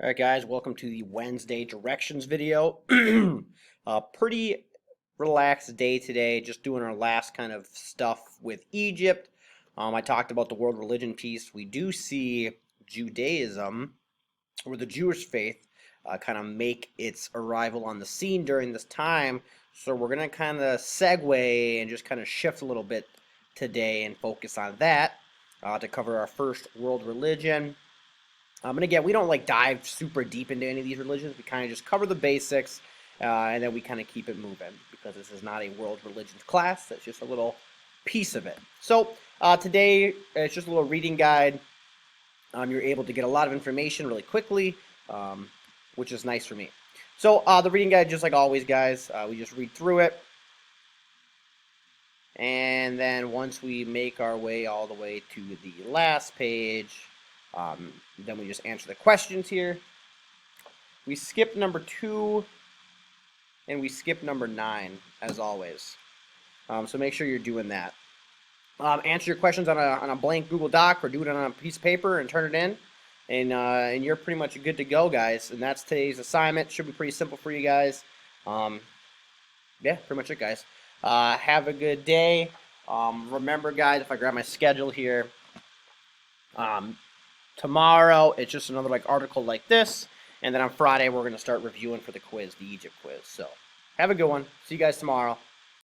Alright guys, welcome to the Wednesday directions video. Pretty relaxed day today, just doing our last kind of stuff with Egypt. I talked about the world religion piece. We do see Judaism, or the Jewish faith, kind of make its arrival on the scene during this time. So we're going to kind of segue and just kind of shift a little bit today and focus on that to cover our first world religion. And again, we don't like dive super deep into any of these religions. We kind of just cover the basics, and then we kind of keep it moving because this is not a world religions class. That's just a little piece of it. So today it's just a little reading guide. You're able to get a lot of information really quickly, which is nice for me. So the reading guide, just like always, guys, we just read through it. And then once we make our way all the way to the last page, then we just answer the questions here. We skip number 2 and we skip number 9 as always. So make sure you're doing that. Answer your questions on a blank Google Doc or do it on a piece of paper and turn it in. And you're pretty much good to go, guys. And that's today's assignment. Should be pretty simple for you guys. Yeah, pretty much it, guys. Have a good day. Remember, guys, if I grab my schedule here, tomorrow it's just another article like this, and then on Friday we're going to start reviewing for the quiz, the Egypt quiz. So have a good one. See you guys tomorrow.